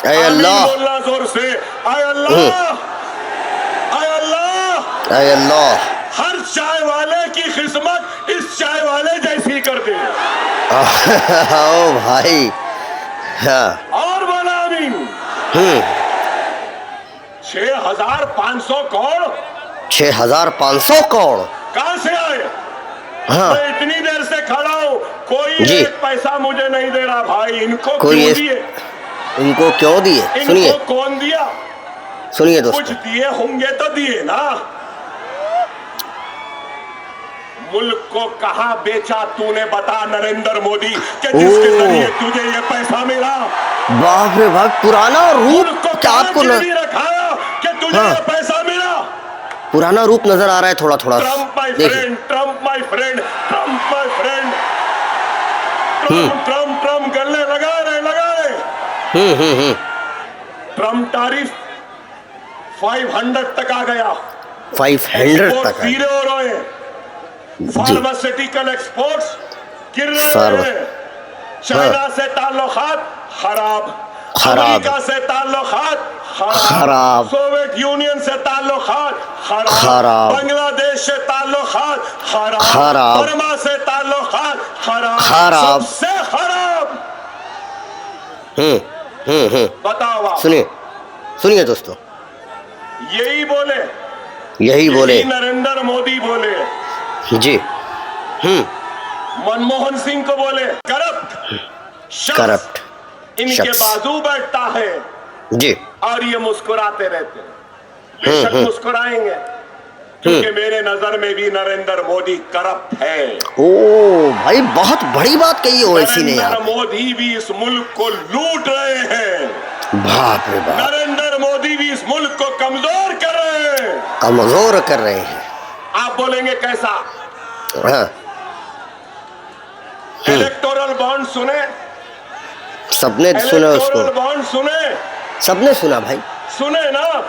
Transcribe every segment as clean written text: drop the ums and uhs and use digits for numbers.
ऐ अल्लाह, बोलना जोर से, ऐ अल्लाह, ऐ अल्लाह। ऐ अल्लाह। हर चाय वाले की किस्मत इस चाय वाले जैसी कर दे। ओ भाई, हाँ। और बोला आमीन। 6,500 करोड़, 6,500 करोड़ कहां से आए? हाँ मैं इतनी देर से खड़ा हूं, कोई जी। एक पैसा मुझे नहीं दे रहा भाई। इनको कोई क्यों दिए? इनको क्यों दिए? सुनिए, इनको कौन दिया? सुनिए कुछ दोस्तों। दिए होंगे तो दिए ना। मुल्क को कहां बेचा तूने, बता नरेंद्र मोदी, कि जिसके जरिए तुझे ये पैसा मिला। बाप रे बाप, पुराना मुल्क रूप को क्या कहां आपको गिरवी रखाया कि तुझे हाँ, ये पैसा मिला। पुराना रूप नजर आ रहा है थोड़ा थोड़ा। ट्रम्प माय देखिए, friend, Trump my friend, Trump my friend, Trump Trump Trump गले लगा रहे। ट्रम्प टैरिफ 500 तक आ गया। 500 तक गिरे हो रहे हैं। फार्मास्यूटिकल एक्सपोर्ट्स गिर रहे हैं। चाइना से ताल्लुकात खराब, अमेरिका से ताल्लुकात खराब, सोवियत यूनियन से ताल्लुकात खराब, बांग्लादेश से ताल्लुकात खराब, बर्मा से ताल्लुकात खराब, सबसे खराब। बताओ आप। सुनिए, सुनिए दोस्तों, यही बोले नरेंद्र मोदी बोले जी। मनमोहन सिंह को बोले करप्ट इनके बाजू बैठता है जी, और ये मुस्कुराते रहते हैं। बेशक मुस्कुराएंगे, क्योंकि मेरे नजर में भी नरेंद्र मोदी करप्ट है। ओ भाई, बहुत बड़ी बात कही ओवैसी ने। नरेंद्र मोदी भी इस मुल्क को लूट रहे हैं। बाप रे बाप, नरेंद्र मोदी भी इस मुल्क को कमजोर कर रहे हैं। आप बोलेंगे कैसा? हाँ। इलेक्टोरल बॉन्ड सुने? सबने सुना उसको। इलेक्टोरल बॉन्ड सुने? सबने सुना भाई, सुने ना।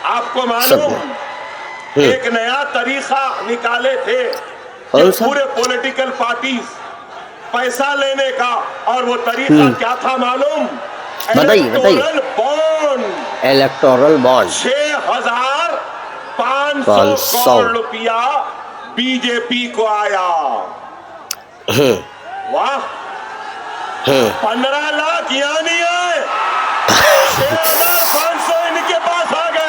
आपको मालूम, एक नया तरीका निकाले थे पूरे पॉलिटिकल पार्टीज पैसा लेने का, और वो तरीका क्या था मालूम? Electoral bond. Electoral bond 6,500 crore रुपया बीजेपी को आया। वाह, 15 लाख यहाँ नहीं आए, 6,500 इनके पास आ गए।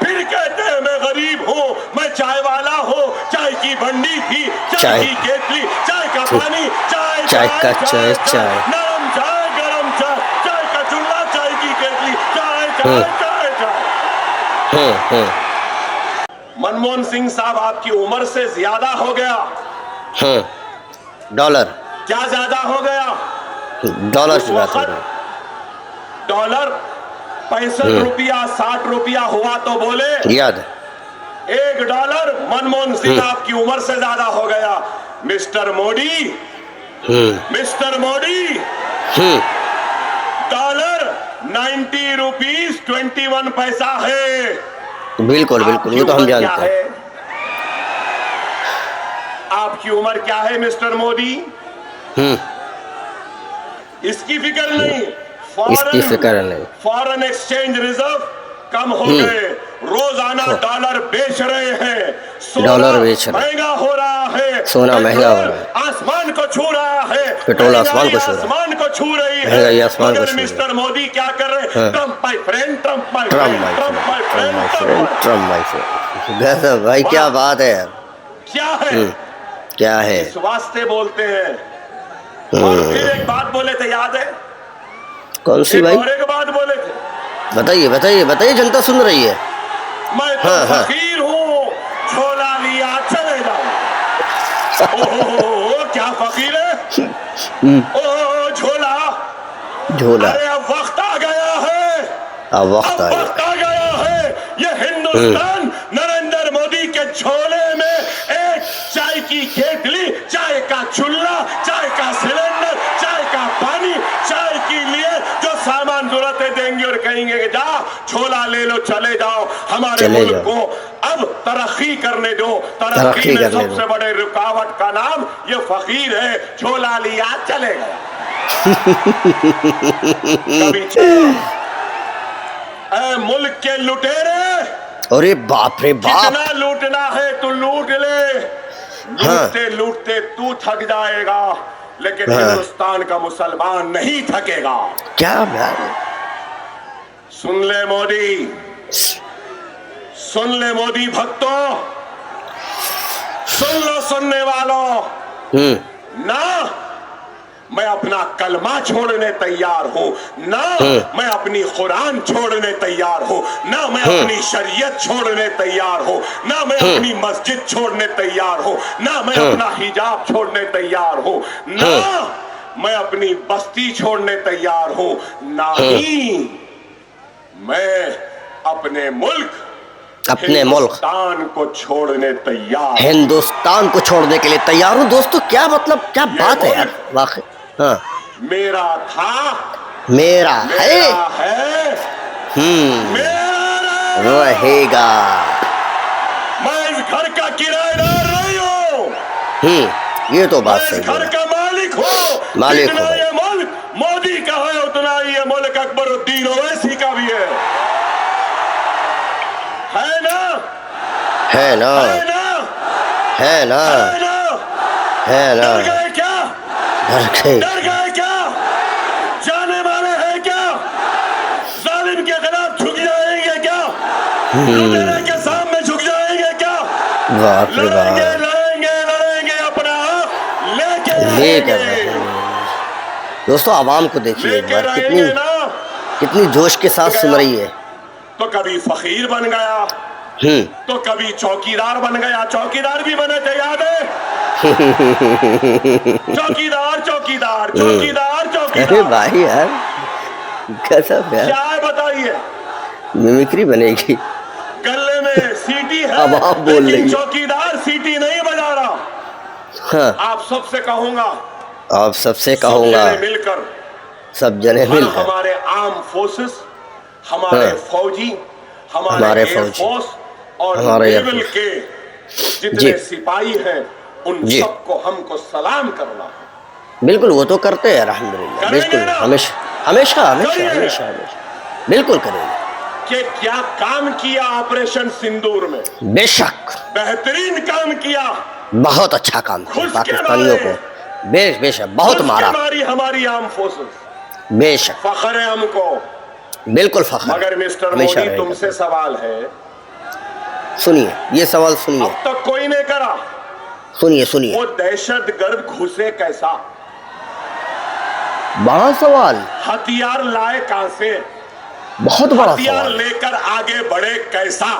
फिर कहते हैं मैं गरीब हूँ, मैं चाय वाला हूँ, चाय की बंडी थी, चाय की केतली, चाय का पानी, चाय का चाय, नरम चाय, गरम चाय, चाय का चूल्हा, चाय की केतली, चाय चाय चाय चाय। मनमोहन सिंह साहब, आपकी उम्र से ज्यादा हो गया। डॉलर क्या ज्यादा हो गया? डॉलर की बात हो रही। डॉलर 65 रुपया 60 रुपया हुआ तो बोले याद, $1 मनमोहन सिंह आपकी उम्र से ज्यादा हो गया। Mister Modi, mister Modi, dollar 90 rupees 21 पैसा है। बिल्कुल बिल्कुल, वो तो हम जानते हैं। आपकी उम्र क्या है मिस्टर मोदी? इसकी फिक्र नहीं। फॉरेन एक्सचेंज रिजर्व कम हो गए, रोजाना डॉलर बेच रहे हैं, डॉलर बेच रहे, महंगा हो रहा है, सोना महंगा हो रहा है, आसमान को छू रहा है, पेट्रोल आसमान को छू रही है, आसमान को छू। मिस्टर मोदी क्या कर रहे हैं? Trump my friend, Trump my friend, Trump my friend, Trump my friend. भाई क्या बात है यार, क्या है इस वास्ते बोलते हैं। और फिर एक बात बोले थे, याद है? कौन सी भाई? और एक बात बोले थे, बताइए बताइए बताइए, जनता सुन रही है। मैं तो फकीर हूँ, झोला लिया चले जाओ। ओह क्या फकीर है? ओह झोला, अरे अब वक्त आ गया है, अब वक्त आ गया है। ये हिंदुस्तान नरेंद्र मोदी के झोले में एक चाय की केतली, चाय का चूल्हा, चाय का सिलेंडर, चाय का पानी, चाय के लिए जो सामान जरूरतें देंगे और कहेंगे कि जा झोला ले लो, चले जाओ। हमारे मुल्क को अब तरक्की करने दो। तरक्की में सबसे बड़े रुकावट का नाम ये फकीर है, झोला लिया चले गया। कभी ऐ मुल्क के लुटेरे, अरे बाप रे बाप, जितना लूटना है तू लूट ले, लूटते लूटते तू थक जाएगा, लेकिन हिंदुस्तान का मुसलमान नहीं थकेगा। क्या बात, सुन ले मोदी, सुन ले मोदी भक्तों, सुन लो सुनने वालों, ना मैं अपना कलमा छोड़ने तैयार हूं, ना मैं अपनी कुरान छोड़ने तैयार हूं, ना मैं अपनी शरीयत छोड़ने तैयार हूं, ना मैं अपनी मस्जिद छोड़ने तैयार हूं, ना मैं अपना हिजाब छोड़ने तैयार हूं, ना मैं अपनी बस्ती छोड़ने तैयार हूं, ना ही मैं अपने मुल्क हिंदुस्तान को छोड़ने तैयार, हिंदुस्तान को छोड़ने के लिए तैयार हूँ। दोस्तों क्या मतलब, क्या बात है यार, वाकई। हाँ, मेरा था, मेरा है, मेरा रहेगा। मैं इस घर का किराएदार नहीं हूँ, ये तो बात सही, घर का मालिक हूँ। मालिक जितना ये मुल्क मोदी का है, उतना ही ये मुल्क अकबरुद्दीन ओवैसी का भी है ना? है ना? है ना? है ना? डर गए क्या? डर गए क्या? जाने वाले हैं क्या? जालिम के खिलाफ झुक जाएंगे क्या? लुटेरे के सामने झुक जाएंगे क्या? लड़ेंगे लड़ेंगे लड़ेंगे, अपना लेके दोस्तों आवाम को देखिए एक बार, कितनी जोश के साथ सुन रही है। तो कभी फकीर बन गया, तो कभी चौकीदार बन गया, चौकीदार भी बने थे, याद है? चौकीदार चौकीदार चौकीदार चौकीदार। अरे भाई यार, गजब यार, क्या है बताइए? मिमिक्री बनेगी, गले में सीटी है, अब आप बोल रही है, चौकीदार सीटी नहीं बजा रहा। हाँ, आप सबसे कहूंगा, आप सबसे कहूंगा, मिलकर, सब जने मिलकर, हमारे आर्म फोर्सेस, हमारे फौजी, हमारे एयरफोर्स और नेवल के जितने सिपाही हैं, उन सबको हमको सलाम करना है। बिल्कुल, वो तो करते हैं अल्हम्दुलिल्लाह, बिल्कुल, हमेशा हमेशा हमेशा हमेशा हमेशा बिल्कुल करेंगे। कि क्या काम किया ऑपरेशन सिंदूर में? बेशक बेहतरीन काम किया, बहुत अच्छा काम किया, पाकिस्तानियों को बेशक बहुत मारा हमारी आर्म फोर्सेस, बेशक फख्र है हमको, बिल्कुल फख्र। मगर मिस्टर मोदी, तुमसे सवाल है, सुनिए ये सवाल सुनिए, अब तक कोई नहीं करा, सुनिए सुनिए, वो दहशतगर्द घुसे कैसा? बड़ा सवाल, हथियार लाए कहां से? बहुत बड़ा हथियार लेकर आगे बढ़े कैसा?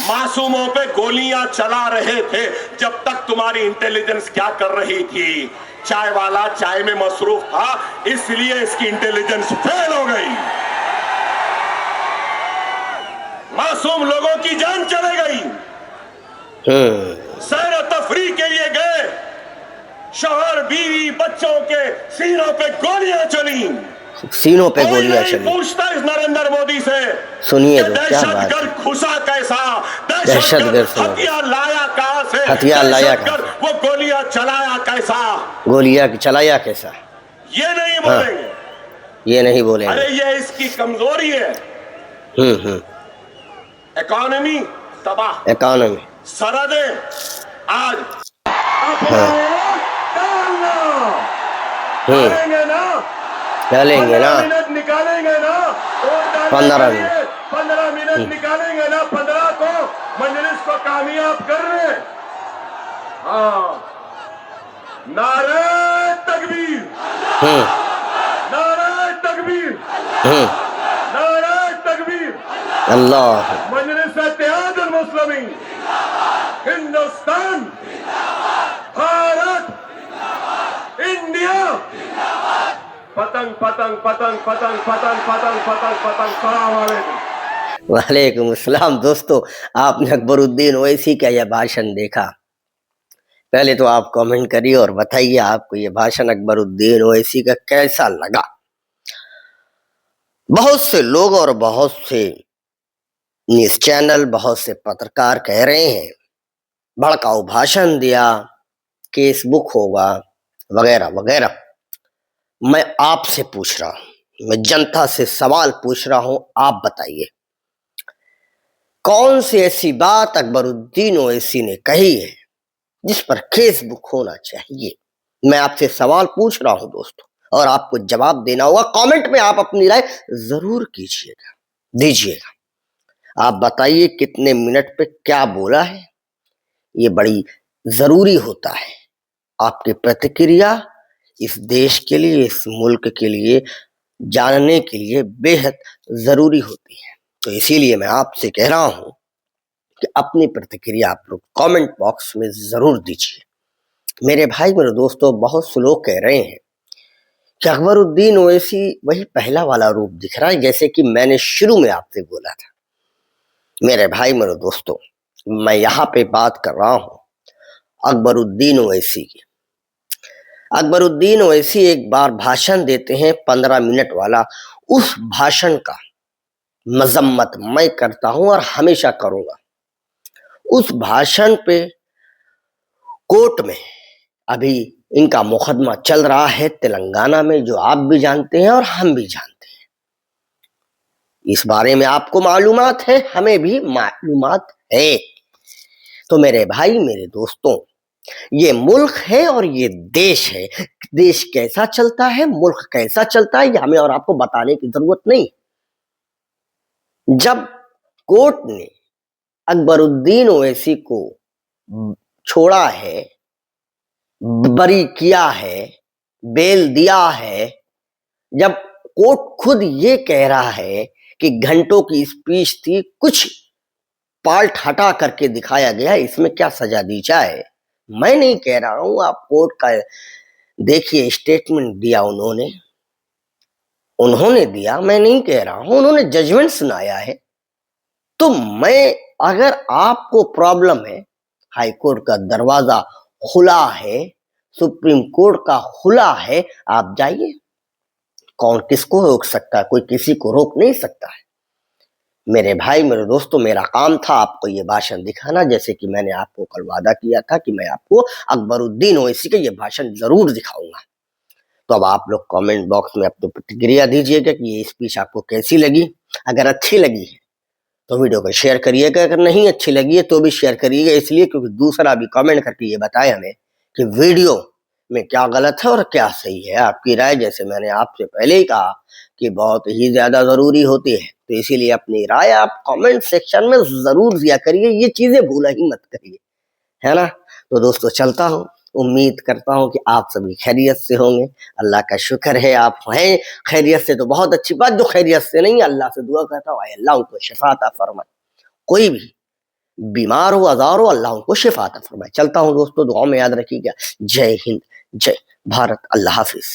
मासूमों पे गोलियां चला रहे थे, जब तक तुम्हारी इंटेलिजेंस क्या कर रही थी? चाय वाला चाय में मसरूफ था, इसलिए इसकी इंटेलिजेंस फेल हो गई, मासूम लोगों की जान चले गई। सैर तफरी के लिए गए, शोहर बीवी बच्चों के सीनों पे गोलियां चली, सीनों पे गोलियां चली। पूछता इस नरेंद्र मोदी से, सुनिए तो क्या बात है, दहशतगर्द घुसा कैसा? दहशतगर्द हथियार लाया कहां से? हथियार लाया कहां? वो गोलियां चलाया कैसा? गोलियां चलाया कैसा? ये नहीं बोलेंगे, ये नहीं बोलेंगे। अरे ये इसकी कमजोरी है। इकोनॉमी तबाह, इकोनॉमी सरहदें आज डालेंगे ना, डालेंगे ना, मिनट निकालेंगे ना, 15 मिनट निकालेंगे ना, 15 को मजलिस को कामयाब कर रहे। हाँ, नारे तकबीर, नारे तकबीर, नारे तकबीर, अल्लाह, मजलिस इत्तेहादुल मुस्लिमीन, हिंदुस्तान, भारत, इंडिया, पतंग पतंग पतंग पतंग पतंग पतंग पतंग पतंग। सलाम वालेकुम। वालेकुम अस्सलाम। दोस्तों आपने अकबरुद्दीन ओवैसी का यह भाषण देखा, पहले तो आप कमेंट करिए और बताइए आपको यह भाषण अकबरुद्दीन ओवैसी का कैसा लगा। बहुत से लोग और बहुत से न्यूज चैनल, बहुत से पत्रकार कह रहे हैं भड़काऊ भाषण दिया, केस बुक होगा वगैरह वगैरह। मैं आपसे पूछ रहा हूं, मैं जनता से सवाल पूछ रहा हूं, आप बताइए कौन सी ऐसी बात अकबरुद्दीन ओवैसी ने कही है जिस पर केस बुक होना चाहिए। मैं आपसे सवाल पूछ रहा हूं दोस्तों, और आपको जवाब देना होगा। कमेंट में आप अपनी राय जरूर कीजिएगा, दीजिएगा। आप बताइए कितने मिनट पे क्या बोला है, ये बड़ी जरूरी होता है। आपकी प्रतिक्रिया इस देश के लिए, इस मुल्क के लिए जानने के लिए बेहद जरूरी होती है। तो इसीलिए मैं आपसे कह रहा हूं कि अपनी प्रतिक्रिया आप लोग कमेंट बॉक्स में जरूर दीजिए। मेरे भाई मेरे दोस्तों, बहुत से लोग कह रहे हैं कि अकबरुद्दीन ओवैसी वही पहला वाला रूप दिख रहा है जैसे कि मैंने शुरू में आपसे बोला था। मेरे भाई मेरे दोस्तों, मैं यहाँ पे बात कर रहा हूँ अकबरुद्दीन ओवैसी की। अकबरुद्दीन ओवैसी एक बार भाषण देते हैं 15 मिनट वाला। उस भाषण का मजम्मत मैं करता हूं और हमेशा करूंगा। उस भाषण पे कोर्ट में अभी इनका मुकदमा चल रहा है तेलंगाना में, जो आप भी जानते हैं और हम भी जानते हैं। इस बारे में आपको मालूमात है, हमें भी मालूमात है। तो मेरे भाई मेरे दोस्तों, ये मुल्क है और ये देश है। देश कैसा चलता है, मुल्क कैसा चलता है, ये हमें और आपको बताने की जरूरत नहीं। जब कोर्ट ने अकबरुद्दीन ओवैसी को छोड़ा है, बरी किया है, बेल दिया है, जब कोर्ट खुद ये कह रहा है कि घंटों की स्पीच थी, कुछ पार्ट हटा करके दिखाया गया, इसमें क्या सजा दी जाए। मैं नहीं कह रहा हूं, आप कोर्ट का देखिए, स्टेटमेंट दिया उन्होंने दिया, मैं नहीं कह रहा हूं, उन्होंने जजमेंट सुनाया है। तो मैं, अगर आपको प्रॉब्लम है, हाई कोर्ट का दरवाजा खुला है, सुप्रीम कोर्ट का खुला है, आप जाइए। कौन किसको रोक सकता है, कोई किसी को रोक नहीं सकता है। मेरे भाई मेरे दोस्तों, मेरा काम था आपको ये भाषण दिखाना, जैसे कि मैंने आपको कल वादा किया था कि मैं आपको अकबरुद्दीन ओवैसी का ये भाषण जरूर दिखाऊंगा। तो अब आप लोग कमेंट बॉक्स में अपनी प्रतिक्रिया दीजिएगा कि ये स्पीच आपको कैसी लगी। अगर अच्छी लगी है तो वीडियो को शेयर करिएगा, अगर नहीं अच्छी लगी है तो भी शेयर करिएगा, इसलिए क्योंकि दूसरा भी कमेंट करके ये बताए हमें कि वीडियो में क्या गलत है और क्या सही है। आपकी राय, जैसे मैंने आपसे पहले ही कहा, कि बहुत ही ज्यादा जरूरी होती है। तो इसीलिए अपनी राय आप कमेंट सेक्शन में जरूर दिया करिए, ये चीजें भूला ही मत करिए, है ना। तो दोस्तों चलता हूँ, उम्मीद करता हूँ कि आप सभी खैरियत से होंगे। अल्लाह का शुक्र है आप हैं खैरियत से, तो बहुत अच्छी बात। जो खैरियत से नहीं, अल्लाह से दुआ करता हूँ अल्लाह उनको शिफा अता फरमाए। कोई भी बीमार हो, आजार हो, अल्लाह उनको शिफा अता फरमाए। चलता हूँ दोस्तों, दुआ में याद रखिएगा। जय हिंद, जय भारत, अल्लाह हाफिज।